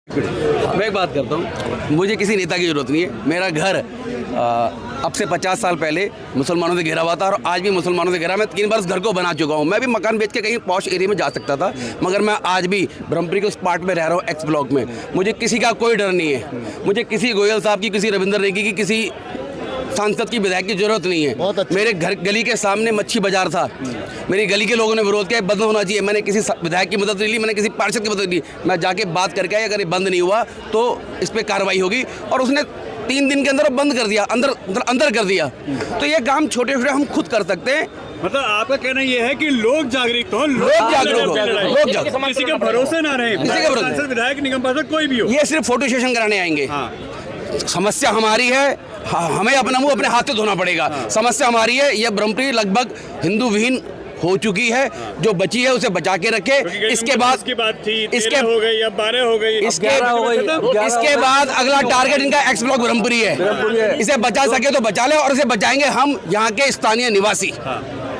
मैं एक बात करता हूँ, मुझे किसी नेता की ज़रूरत नहीं है। मेरा घर अब से 50 साल पहले मुसलमानों से घिरा हुआ था और आज भी मुसलमानों से घिरा। मैं 3 बार उस घर को बना चुका हूँ। मैं भी मकान बेच के कहीं पॉश एरिया में जा सकता था, मगर मैं आज भी ब्रह्मपुरी के उस पार्ट में रह रहा हूँ, एक्स ब्लॉक में। मुझे किसी का कोई डर नहीं है। मुझे किसी गोयल साहब की, किसी रविंदर रेड्डी की, किसी सांसद की, विधायक की जरूरत नहीं है। मेरे घर गली के सामने मच्छी बाजार था, मेरी गली के लोगों ने विरोध किया बंद होना चाहिए। मैंने किसी विधायक की मदद नहीं ली, मैंने किसी पार्षद की मदद ली। मैं जाके बात करके आया, अगर ये बंद नहीं हुआ तो इस पर कार्रवाई होगी। और उसने 3 दिन के अंदर बंद कर दिया, अंदर कर दिया। तो ये काम छोटे छोटे हम खुद कर सकते हैं। मतलब आपका कहना ये है कि लोग जागरूक हो, लोग जागरूक हो, लोग जागरूक, किसी के भरोसे ना रहे, किसी के भरोसे, सांसद विधायक निगम पार्षद कोई भी हो। ये सिर्फ फोटो सेशन कराने आएंगे। समस्या हमारी है, हमें अपना मुंह अपने हाथ से धोना पड़ेगा। समस्या हमारी है। ये ब्रह्मपुरी लगभग हिंदू विहीन हो चुकी है, जो बची है उसे बचा के रखे। इसके बाद थी, इसके हो गई, अब 12 हो गई, इसके बाद अगला टारगेट इनका एक्स ब्लॉक ब्रह्मपुरी है। इसे बचा सके तो बचा ले, और इसे बचाएंगे हम यहाँ के स्थानीय निवासी।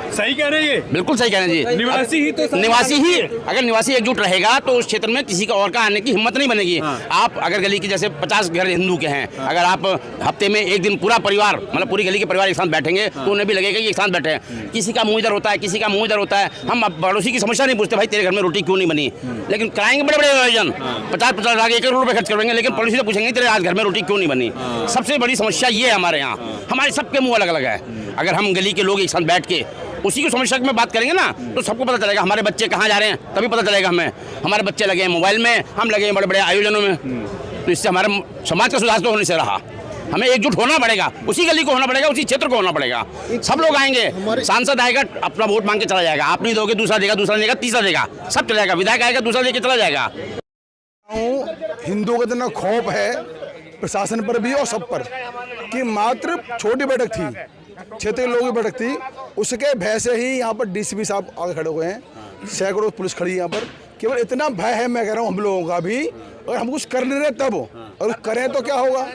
सही कह रहे हैं ये, बिल्कुल सही कह रहे हैं जी। निवासी ही तो निवासी ही, अगर निवासी एकजुट रहेगा तो उस क्षेत्र में किसी का और का आने की हिम्मत नहीं बनेगी। आप अगर गली के जैसे 50 घर हिंदू के हैं, अगर आप हफ्ते में एक दिन पूरा परिवार, मतलब पूरी गली के परिवार एक साथ बैठेंगे तो उन्हें भी लगेगा कि एक साथ बैठे हैं। किसी का मुंह इधर होता है, किसी का मुंह इधर होता है। हम पड़ोसी की समस्या नहीं पूछते, भाई तेरे घर में रोटी क्यों नहीं बनी, लेकिन कराएंगे बड़े बड़े आयोजन, 50-50 लाख 1 करोड़ रुपए खर्च करेंगे, लेकिन पड़ोसी से पूछेंगे तेरे आज घर में रोटी क्यों नहीं बनी। सबसे बड़ी समस्या ये है हमारे यहाँ। हमारे सबके मुंह अलग अलग है। अगर हम गली के लोग एक साथ बैठ के उसी की समस्या में बात करेंगे ना, तो सबको पता चलेगा हमारे बच्चे कहाँ जा रहे हैं, तभी पता चलेगा हमें। हमारे बच्चे लगे हैं मोबाइल में, हम लगे हैं बड़े बड़े आयोजनों में, तो इससे हमारे समाज का सुधार तो होने से रहा। हमें एकजुट होना पड़ेगा, उसी गली को होना पड़ेगा, उसी क्षेत्र को होना पड़ेगा। सब लोग आएंगे, सांसद आएगा अपना वोट मांग के चला जाएगा, आप नहीं दोगे दूसरा देगा, दूसरा देगा, तीसरा देगा, सब चला जाएगा। विधायक आएगा दूसरा देके चला जाएगा। हिंदुओं का इतना खौफ है प्रशासन पर भी और सब पर कि मात्र छोटी बैठक थी, क्षेत्र के लोगों की बैठक थी, उसके भय से ही यहाँ पर डीसीपी साहब आगे खड़े हुए हैं, सैकड़ों पुलिस खड़ी है यहाँ पर। केवल इतना भय है, मैं कह रहा हूँ हम लोगों का भी, अगर हम कुछ कर नहीं रहे तब, और करें तो क्या होगा,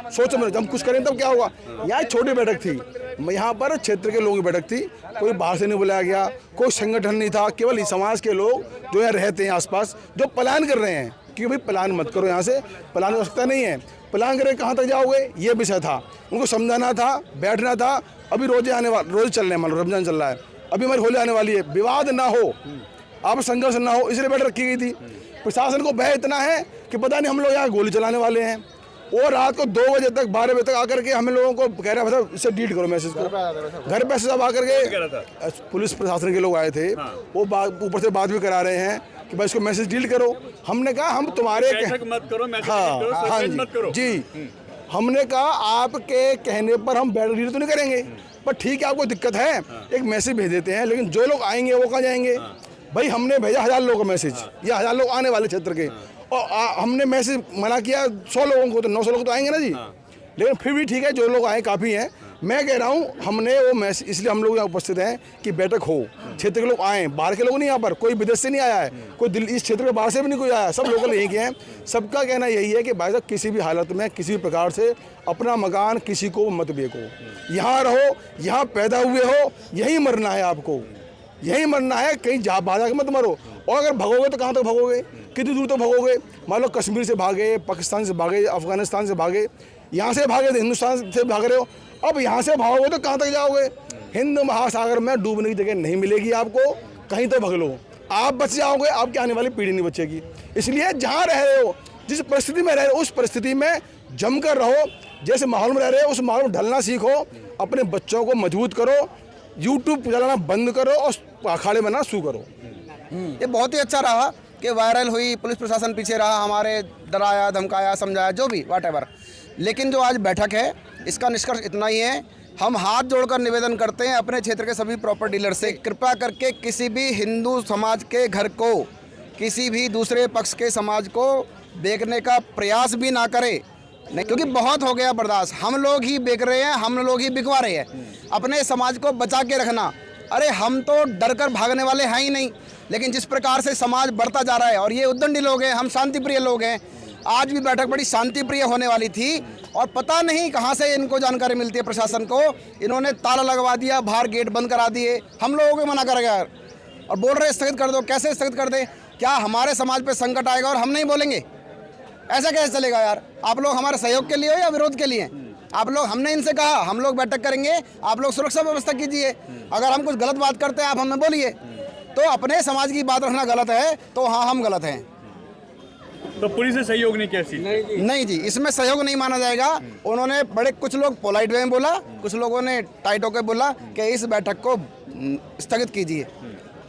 सोचो मेरे, हम कुछ करें तब क्या होगा। यहाँ छोटी बैठक थी, यहाँ पर क्षेत्र के लोगों की बैठक थी, कोई बाहर से नहीं बुलाया गया, कोई संगठन नहीं था, केवल समाज के लोग जो यहाँ रहते हैं आसपास, जो प्लान कर रहे हैं कि भाई प्लान मत करो, यहाँ से प्लान हो सकता नहीं है, प्लान करें कहाँ तक जाओगे, ये विषय था। उनको समझाना था, बैठना था। अभी रोजे आने वाले, रोज चल रहे हैं, मान लो रमजान चल रहा है, अभी हमारी होली आने वाली है, विवाद ना हो, आप संघर्ष ना हो, इसलिए बैठक रखी गई थी। प्रशासन को भय इतना है कि पता नहीं हम लोग यहाँ गोली चलाने वाले हैं, और रात को 2 बजे तक 12 बजे तक आकर के हम लोगों को कह रहे हैं मतलब इससे डिलीट करो मैसेज को। घर पे सब आकर के पुलिस प्रशासन के लोग आए थे, वो ऊपर से बात भी करा रहे हैं कि भाई इसको मैसेज डिलीट करो। हमने कहा हम तुम्हारे मत करो, हाँ जी, हमने कहा आपके कहने पर हम बैठक डिलीट तो नहीं करेंगे, पर ठीक है आपको दिक्कत है एक मैसेज भेज देते हैं, लेकिन जो लोग आएंगे वो कहाँ जाएंगे। भाई हमने भेजा 1000 लोगों का मैसेज, या 1000 लोग आने वाले क्षेत्र के, और हमने मैसेज मना किया 100 लोगों को, तो 900 लोग तो आएंगे ना जी। लेकिन फिर भी ठीक है, जो लोग आए काफ़ी हैं। मैं कह रहा हूँ हमने वो मैसेज, इसलिए हम लोग यहाँ उपस्थित हैं कि बैठक हो, क्षेत्र के लोग आएँ, बाहर के लोग नहीं, यहाँ पर कोई विदेश से नहीं आया है, कोई दिल्ली इस क्षेत्र के बाहर से भी नहीं कोई आया, सब लोकल यहीं के हैं। सबका कहना यही है कि भाई साहब किसी भी हालत में किसी भी प्रकार से अपना मकान किसी को मत बेचो, यहाँ रहो, यहाँ पैदा हुए हो, यहीं मरना है आपको, यहीं मरना है, कहीं भागा के मत मरो। और अगर भगोगे तो कहाँ तक भगोगे, कितनी दूर तक भगोगे। मान लो कश्मीर से भागे, पाकिस्तान से भागे, अफगानिस्तान से भागे, यहाँ से भागे, हिंदुस्तान से भाग रहे हो, अब यहाँ से भागोगे तो कहाँ तक जाओगे। हिंद महासागर में डूबने की जगह नहीं मिलेगी आपको, कहीं तो भग लो, आप बच जाओगे, आपकी आने वाली पीढ़ी नहीं बचेगी। इसलिए जहाँ रह रहे हो, जिस परिस्थिति में रह रहे हो, उस परिस्थिति में जमकर रहो, जैसे माहौल में रह रहे हो उस माहौल में ढलना सीखो, अपने बच्चों को मजबूत करो, यूट्यूब चलाना बंद करो और अखाड़े बनना शुरू करो। ये बहुत ही अच्छा रहा कि वायरल हुई, पुलिस प्रशासन पीछे रहा, हमारे डराया धमकाया समझाया जो भी व्हाटएवर। लेकिन जो आज बैठक है इसका निष्कर्ष इतना ही है, हम हाथ जोड़कर निवेदन करते हैं अपने क्षेत्र के सभी प्रॉपर डीलर से, कृपया करके किसी भी हिंदू समाज के घर को, किसी भी दूसरे पक्ष के समाज को बेचने का प्रयास भी ना करें, नहीं, क्योंकि बहुत हो गया बर्दाश्त। हम लोग ही बेच रहे हैं, हम लोग ही बिकवा रहे हैं। अपने समाज को बचा के रखना, अरे हम तो डर कर भागने वाले हैं ही नहीं, लेकिन जिस प्रकार से समाज बढ़ता जा रहा है, और ये उद्दंडी लोग हैं, हम शांतिप्रिय लोग हैं। आज भी बैठक बड़ी शांतिप्रिय होने वाली थी, और पता नहीं कहाँ से इनको जानकारी मिलती है प्रशासन को, इन्होंने ताला लगवा दिया, बाहर गेट बंद करा दिए, हम लोगों को मना करेगा और बोल रहे स्थगित कर दो। कैसे स्थगित कर दें? क्या हमारे समाज पे संकट आएगा और हम नहीं बोलेंगे? ऐसा कैसे चलेगा यार? आप लोग हमारे सहयोग के लिए हो या विरोध के लिए? आप लोग, हमने इनसे कहा हम लोग बैठक करेंगे, आप लोग सुरक्षा व्यवस्था कीजिए। अगर हम कुछ गलत बात करते हैं आप हमें बोलिए। तो अपने समाज की बात रखना गलत है तो हाँ हम गलत हैं। तो पुलिस से सहयोग नहीं कैसी? नहीं जी, इसमें सहयोग नहीं माना जाएगा। उन्होंने बड़े, कुछ लोग पोलाइट वे में बोला, कुछ लोगों ने टाइट होकर बोला कि इस बैठक को स्थगित कीजिए।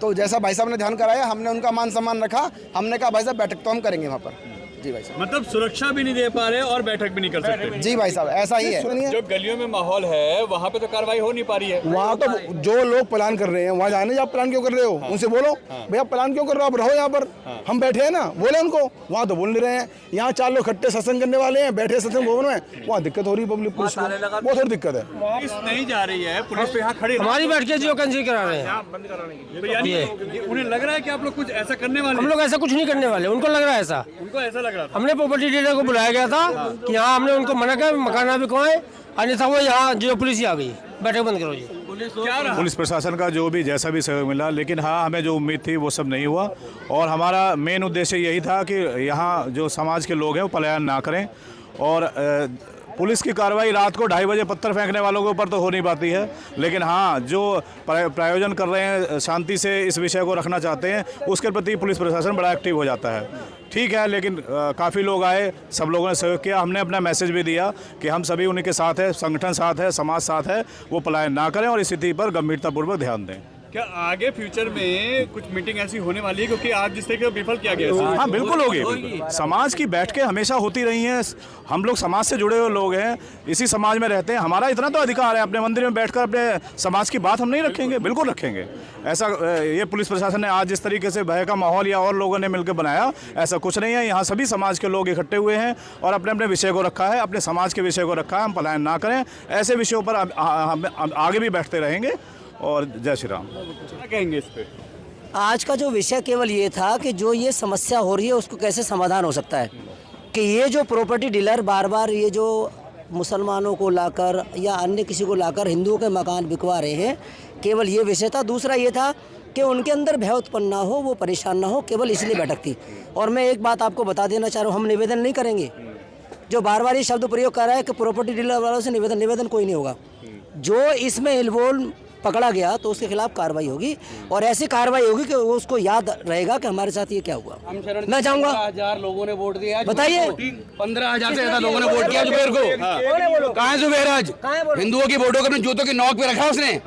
तो जैसा भाई साहब ने ध्यान कराया, हमने उनका मान सम्मान रखा। हमने कहा भाई साहब बैठक तो हम करेंगे वहाँ पर। जी भाई साहब, मतलब सुरक्षा भी नहीं दे पा रहे और बैठक भी नहीं कर सकते। जी भाई साहब, ऐसा ही है। जो गलियों में माहौल है वहाँ पे तो कार्रवाई हो नहीं पा रही है। वहाँ तो जो लोग प्लान कर रहे हैं वहाँ जाने, आप प्लान क्यों कर रहे हो? उनसे बोलो भैया प्लान क्यों कर रहे हो, आप रहो यहाँ पर, हम बैठे हैं ना, बोले उनको। वहाँ तो बोल नहीं रहे हैं। यहाँ 4 लोग खट्टे सत्संग करने वाले हैं, बैठे सत्संग भवन में, वहाँ दिक्कत हो रही है पब्लिक पुलिस को, बहुत थोड़ी दिक्कत है। पुलिस नहीं जा रही है, पुलिस तो यहाँ खड़ी है। हमारी बैठ के जो कंजी करा रहे हैं, तो यानी उन्हें लग रहा है कि आप लोग कुछ ऐसा करने वाले हम लोग ऐसा कुछ नहीं करने वाले। उनको लग रहा है ऐसा, उनको ऐसा लग रहा था। हमने प्रॉपर्टी डीलर को बुलाया गया था कि यहाँ हमने उनको मना किया मकान ना बिकवाएं, अन्यथा वो यहाँ जो पुलिस ही आ गई, बैठक बंद करो जी। क्या रहा? पुलिस प्रशासन का जो भी जैसा भी सहयोग मिला, लेकिन हाँ हमें जो उम्मीद थी वो सब नहीं हुआ। और हमारा मेन उद्देश्य यही था कि यहाँ जो समाज के लोग हैं वो पलायन ना करें। और पुलिस की कार्रवाई रात को 2:30 बजे पत्थर फेंकने वालों के ऊपर तो हो नहीं पाती है, लेकिन हाँ जो प्रायोजन कर रहे हैं, शांति से इस विषय को रखना चाहते हैं, उसके प्रति पुलिस प्रशासन बड़ा एक्टिव हो जाता है। ठीक है, लेकिन काफ़ी लोग आए, सब लोगों ने सहयोग किया। हमने अपना मैसेज भी दिया कि हम सभी उन्हीं के साथ है, संगठन साथ है, समाज साथ है, वो पलायन ना करें और इस स्थिति पर गंभीरतापूर्वक ध्यान दें। क्या आगे फ्यूचर में कुछ मीटिंग ऐसी होने वाली है? क्योंकि आज जिस तरीके से विफल किया गया। हाँ बिल्कुल होगी। समाज की बैठकें हमेशा होती रही हैं। हम लोग समाज से जुड़े हुए लोग हैं, इसी समाज में रहते हैं। हमारा इतना तो अधिकार है, अपने मंदिर में बैठकर अपने समाज की बात हम नहीं रखेंगे? बिल्कुल रखेंगे। ऐसा ये पुलिस प्रशासन ने आज जिस तरीके से भय का माहौल या और लोगों ने मिलकर बनाया, ऐसा कुछ नहीं है। यहाँ सभी समाज के लोग इकट्ठे हुए हैं और अपने अपने विषय को रखा है, अपने समाज के विषय को रखा है। हम पलायन ना करें, ऐसे विषयों पर हम आगे भी बैठते रहेंगे। और जय श्री राम। क्या कहेंगे इस पे? आज का जो विषय केवल ये था कि जो ये समस्या हो रही है उसको कैसे समाधान हो सकता है, कि ये जो प्रॉपर्टी डीलर बार बार ये जो मुसलमानों को लाकर या अन्य किसी को लाकर हिंदुओं के मकान बिकवा रहे हैं, केवल ये विषय था। दूसरा ये था कि उनके अंदर भय उत्पन्न ना हो, वो परेशान ना हो, केवल इसलिए बैठक थी। और मैं एक बात आपको बता देना चाह रहा हूँ, हम निवेदन नहीं करेंगे। जो बार बार ये शब्द प्रयोग कर रहा है कि प्रॉपर्टी डीलर वालों से निवेदन कोई नहीं होगा। जो इसमें इन्वॉल्व पकड़ा गया तो उसके खिलाफ कार्रवाई होगी, और ऐसी कार्रवाई होगी कि वो उसको याद रहेगा कि हमारे साथ ये क्या हुआ। मैं चाहूँगा 15,000 लोगों ने वोट दिया। बताइए, 15,000 से ज्यादा लोगों ने वोट किया जुबेर को। कहाँ है जुबेर आज? हिंदुओं की वोटों को अपने जूतों की नोक पे रखा उसने।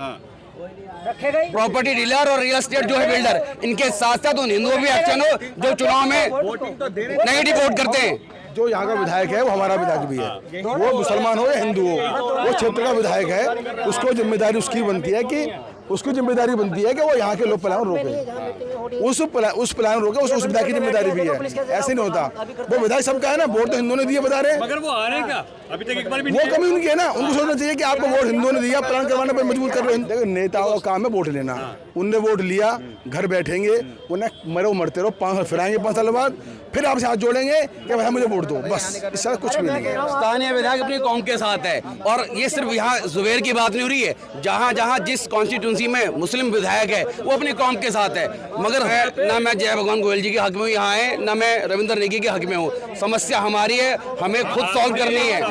प्रॉपर्टी डीलर और रियल एस्टेट जो है बिल्डर, इनके साथ साथ उन हिंदुओं भी एक्शन हो जो चुनाव में नेगेटिव वोट करते हैं। जो यहाँ का विधायक है वो हमारा विधायक भी है, वो मुसलमान हो या हिंदू हो, वो क्षेत्र का विधायक है। उसको जिम्मेदारी उसकी बनती है कि उसकी जिम्मेदारी बनती है कि वो यहाँ के लोग पलायन रोके, उस पलायन रोके, उस विधायक की जिम्मेदारी भी है। ऐसे नहीं होता। वो विधायक सबका है ना, वोट तो हिंदुओं ने दिए, बता रहे। मगर वो आ रहे हैं क्या? अभी तक एक बार भी वो कमी उनकी है ना, उनको सोचना चाहिए कि आपको वोट हिंदुओं ने दिया, प्लान करवाने पर मजबूर कर रहे हैं। देखो नेताओं का काम है वोट लेना। उनने वोट लिया, घर बैठेंगे, उन्हें मरो मरते रहो, 5 साल फिर आएंगे, 5 साल बाद फिर आपसे हाथ जोड़ेंगे कि भाई मुझे वोट दो, बस। इससे कुछ भी नहीं है। स्थानीय विधायक अपनी कौम के साथ है, और ये सिर्फ यहाँ जुबेर की बात नहीं हो रही है। जहाँ जहाँ जिस कॉन्स्टिट्यूंसी में मुस्लिम विधायक है वो अपनी कौम के साथ है। मगर है ना, मैं जय भगवान गोयल जी के हक में हूँ यहाँ है, ना मैं रविंद्र नेगी के हक में हूँ। समस्या हमारी है, हमें खुद सॉल्व करनी है,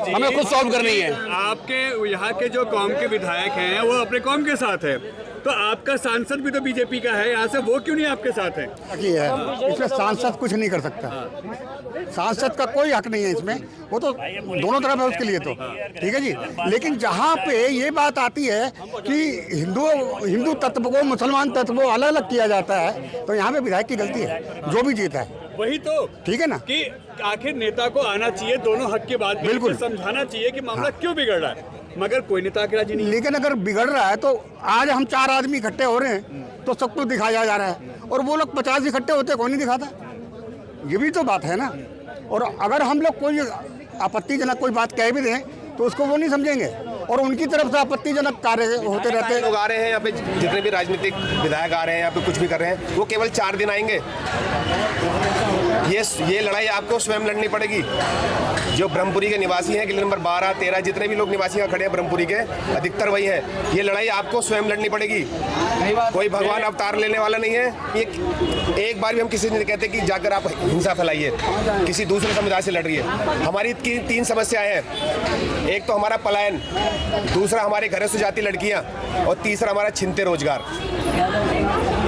हमें खुद सॉल्व करनी है। आपके यहाँ के जो कौम के विधायक हैं वो अपने कौम के साथ है, तो आपका सांसद भी तो बीजेपी का है यहाँ से, वो क्यों नहीं आपके साथ है? इसमें सांसद कुछ नहीं कर सकता। सांसद का कोई हक नहीं है इसमें, वो तो दोनों तरफ है उसके लिए तो, ठीक है जी। लेकिन जहाँ पे ये बात आती है कि हिंदू तत्व को मुसलमान तत्व को अलग अलग किया जाता है, तो यहाँ पे विधायक की गलती है, जो भी जीता है। वही तो ठीक है ना, कि आखिर नेता को आना चाहिए, दोनों हक की बात बिल्कुल समझाना चाहिए कि मामला क्यों बिगड़ रहा है, मगर कोई नेता के राजी नहीं। लेकिन अगर बिगड़ रहा है तो आज हम 4 आदमी इकट्ठे हो रहे हैं तो सबको दिखाया जा रहा है, और वो लोग 50 इकट्ठे होते कोई नहीं दिखाता। ये भी तो बात है ना। और अगर हम लोग कोई आपत्तिजनक कोई बात कह भी दें तो उसको वो नहीं समझेंगे, और उनकी तरफ से आपत्तिजनक कार्य होते रहते हैं। लोग आ रहे हैं यहाँ पे, जितने भी राजनीतिक विधायक आ रहे हैं यहाँ पे कुछ भी कर रहे हैं, वो केवल 4 दिन आएंगे, ये लड़ाई आपको स्वयं लड़नी पड़ेगी। जो ब्रह्मपुरी के निवासी हैं, गली नंबर 12, 13, जितने भी लोग निवासी यहाँ खड़े हैं ब्रह्मपुरी के, अधिकतर वही हैं। ये लड़ाई आपको स्वयं लड़नी पड़ेगी। कोई भगवान अवतार लेने वाला नहीं है। एक बार भी हम किसी से नहीं कहते कि जाकर आप हिंसा फैलाइए, किसी दूसरे समुदाय से लड़ रही है। हमारी तीन समस्याएं हैं। एक तो हमारा पलायन, दूसरा हमारे घरों से जाती लड़कियां, और तीसरा हमारा छिनते रोजगार।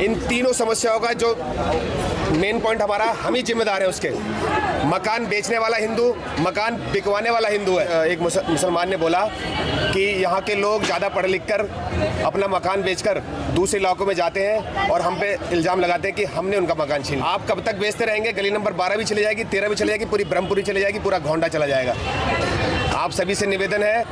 इन तीनों समस्याओं का जो मेन पॉइंट हमारा, हम ही जिम्मेदार हैं उसके। मकान बेचने वाला हिंदू, मकान बिकवाने वाला हिंदू है। एक मुसलमान ने बोला कि यहाँ के लोग ज़्यादा पढ़ लिख कर अपना मकान बेचकर दूसरे इलाकों में जाते हैं और हम पे इल्ज़ाम लगाते हैं कि हमने उनका मकान छीना। आप कब तक बेचते रहेंगे? गली नंबर 12 भी चली जाएगी, 13 भी चली जाएगी, पूरी ब्रह्मपुरी चली जाएगी, पूरा घोंडा चला जाएगा। आप सभी से निवेदन है,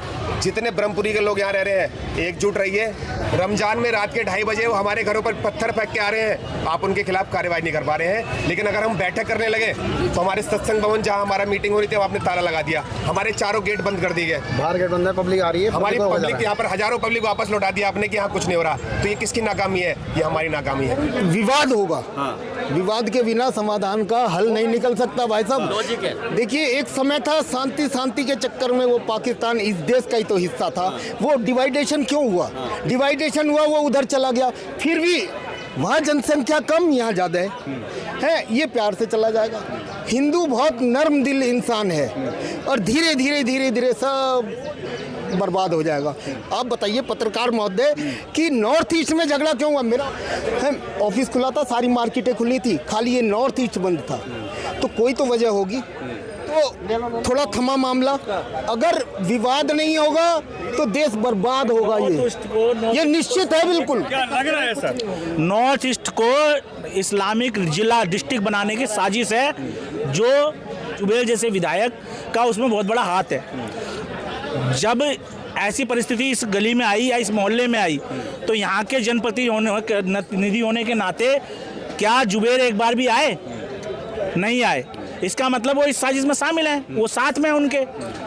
जितने ब्रह्मपुरी के लोग यहाँ रह रहे हैं, एकजुट रहिए। रमजान में रात के 2:30 बजे वो हमारे घरों पर पत्थर फेंक के आ रहे हैं, आप उनके खिलाफ कार्रवाई नहीं कर पा रहे हैं। लेकिन अगर हम बैठक करने लगे तो हमारे सत्संग भवन जहाँ हमारा मीटिंग हो रही थी, आपने ताला लगा दिया, हमारे चारों गेट बंद कर दिए गए। बाहर गेट बंद है, पब्लिक आ रही है, हमारी पब्लिक यहाँ पर हजारों पब्लिक वापस लौटा दिया आपने कि यहाँ कुछ नहीं हो रहा। तो ये किसकी नाकामी है? ये हमारी नाकामी है। विवाद होगा, विवाद के बिना समाधान का हल नहीं निकल सकता भाई साहब। देखिए, एक समय था शांति के चक्कर में वो पाकिस्तान इस देश का ही तो हिस्सा था। वो डिवाइडेशन क्यों हुआ? डिवाइडेशन हुआ, वो उधर चला गया। फिर भी वहाँ जनसंख्या कम, यहाँ ज़्यादा है। ये प्यार से चला जाएगा। हिंदू बहुत नर्म दिल इंसान है और धीरे धीरे सब बर्बाद हो जाएगा। आप बताइए पत्रकार महोदय कि नॉर्थ ईस्ट में झगड़ा क्यों हुआ? मेरा ऑफिस खुला था, सारी मार्केटें खुली थी, खाली ये नॉर्थ ईस्ट बंद था। तो कोई तो वजह होगी। तो थोड़ा थमा मामला। अगर विवाद नहीं होगा तो देश बर्बाद होगा। ये निश्चित है, बिल्कुल। क्या लग रहा है सर? नॉर्थ ईस्ट को इस्लामिक जिला डिस्ट्रिक्ट बनाने की साजिश है, जो चुबेल जैसे विधायक का उसमें बहुत बड़ा हाथ है। जब ऐसी परिस्थिति इस गली में आई या इस मोहल्ले में आई, तो यहाँ के जनप्रतिनिधि होने के नाते क्या जुबेर एक बार भी आए? नहीं आए। इसका मतलब वो इस साजिश में शामिल हैं, वो साथ में उनके,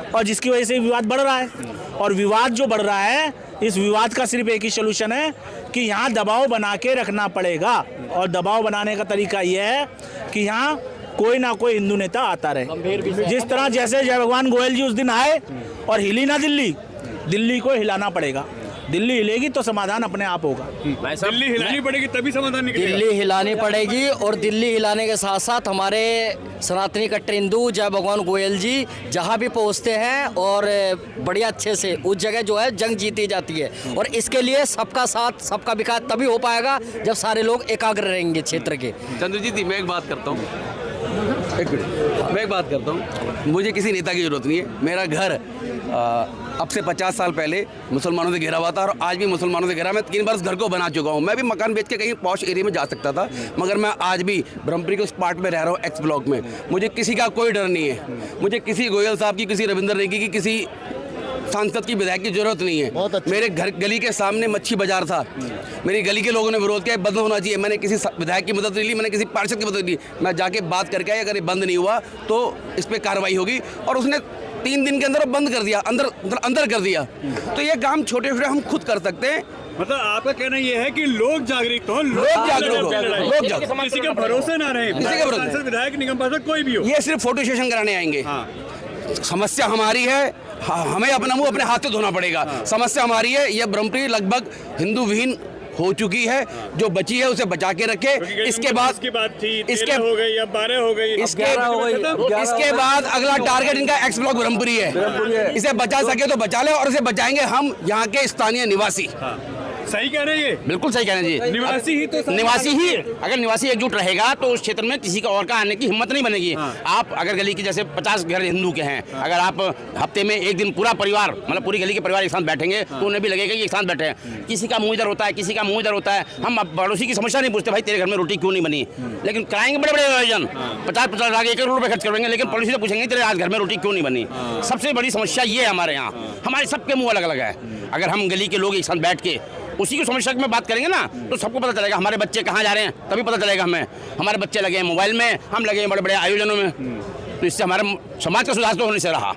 और जिसकी वजह से विवाद बढ़ रहा है। और विवाद जो बढ़ रहा है, इस विवाद का सिर्फ एक ही सलूशन है कि यहाँ दबाव बना के रखना पड़ेगा। और दबाव बनाने का तरीका ये है कि यहाँ कोई ना कोई हिंदू नेता आता रहे। जिस तरह जैसे जय भगवान गोयल जी उस दिन आए और हिली ना दिल्ली को हिलाना पड़ेगा। दिल्ली हिलेगी तो समाधान अपने आप होगा। दिल्ली हिलानी पड़ेगी तभी समाधान निकलेगा। दिल्ली हिलानी पड़ेगी, और दिल्ली हिलाने के साथ साथ हमारे सनातनी कट्टर हिंदू जय भगवान गोयल जी जहाँ भी पहुँचते हैं और बढ़िया अच्छे से उस जगह जो है जंग जीती जाती है। और इसके लिए सबका साथ, सबका विकास तभी हो पाएगा जब सारे लोग एकाग्र रहेंगे क्षेत्र के। चंद्रजीत जी, मैं एक बात करता हूँ, मुझे किसी नेता की जरूरत नहीं है। मेरा घर अब से 50 साल पहले मुसलमानों से घिरा हुआ था, और आज भी मुसलमानों से घिरा। मैं 3 वर्ष घर को बना चुका हूँ। मैं भी मकान बेच के कहीं पॉश एरिया में जा सकता था, मगर मैं आज भी ब्रह्मपुरी के उस पार्ट में रह रहा हूँ, एक्स ब्लॉक में। मुझे किसी का कोई डर नहीं है। मुझे किसी गोयल साहब की, किसी रविंदर रेड्डी की, किसी सांसद की, विधायक की जरूरत नहीं है। मेरे घर गली के सामने मच्छी बाजार था, मेरी गली के लोगों ने विरोध किया, बंद होना चाहिए। मैंने किसी विधायक की मदद नहीं ली, मैंने किसी पार्षद की मदद ली। मैं जाके बात करके आया, अगर ये बंद नहीं हुआ तो इस पर कार्रवाई होगी। और उसने 3 दिन के अंदर बंद कर दिया, अंदर कर दिया। तो ये काम छोटे छोटे हम खुद कर सकते हैं। मतलब आपका कहना ये है कि लोग जागरूक हो, लोग जागरूक हो, किसी के भरोसे ना रहे, किसी के भरोसे, सांसद, विधायक, निगम पार्षद कोई भी हो। ये सिर्फ फोटो सेशन कराने आएंगे। समस्या हमारी है, हमें अपना मुंह अपने हाथ से धोना पड़ेगा। समस्या हमारी है। ये ब्रह्मपुरी लगभग हिंदू विहीन हो चुकी है, जो बची है उसे बचा के रखे। इसके बाद इसके हो गई, अब 12 हो गई, इसके बाद अगला टारगेट इनका एक्स ब्लॉक ब्रह्मपुरी है। इसे बचा सके तो बचा ले, और इसे बचाएंगे हम यहाँ के स्थानीय निवासी। सही कह रहे हैं ये? बिल्कुल सही कह रहे हैं जी। निवासी ही तो निवासी ही, अगर निवासी एकजुट रहेगा तो उस क्षेत्र में किसी का और का आने की हिम्मत नहीं बनेगी। आप अगर गली की जैसे 50 घर हिंदू के हैं, अगर आप हफ्ते में एक दिन पूरा परिवार, मतलब पूरी गली के परिवार एक साथ बैठेंगे तो उन्हें भी लगेगा कि एक साथ बैठे हैं। किसी का मुंह इधर होता है, किसी का मुंह इधर होता है। हम पड़ोसी की समस्या नहीं पूछते, भाई तेरे घर में रोटी क्यों नहीं बनी, लेकिन कराएंगे बड़े बड़े आयोजन, 50-50 लाख 1 करोड़ रुपए खर्च करेंगे, लेकिन पड़ोसी से पूछेंगे तेरे आज घर में रोटी क्यों नहीं बनी। सबसे बड़ी समस्या ये है हमारे यहाँ। हमारे सबके मुंह अलग अलग है। अगर हम गली के लोग एक साथ बैठ के उसी की समस्या में बात करेंगे ना, तो सबको पता चलेगा हमारे बच्चे कहाँ जा रहे हैं, तभी पता चलेगा हमें। हमारे बच्चे लगे हैं मोबाइल में, हम लगे हैं बड़े बड़े आयोजनों में। तो इससे हमारे समाज का सुधार तो होने से रहा।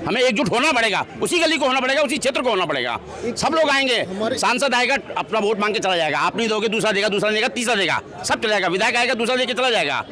हमें एकजुट होना पड़ेगा, उसी गली को होना पड़ेगा, उसी क्षेत्र को होना पड़ेगा। सब लोग आएंगे, सांसद आएगा अपना वोट मांग के चला जाएगा, आप नहीं दोगे दूसरा देगा, दूसरा देगा, तीसरा देगा, सब चला जाएगा। विधायक आएगा दूसरा देके चला जाएगा।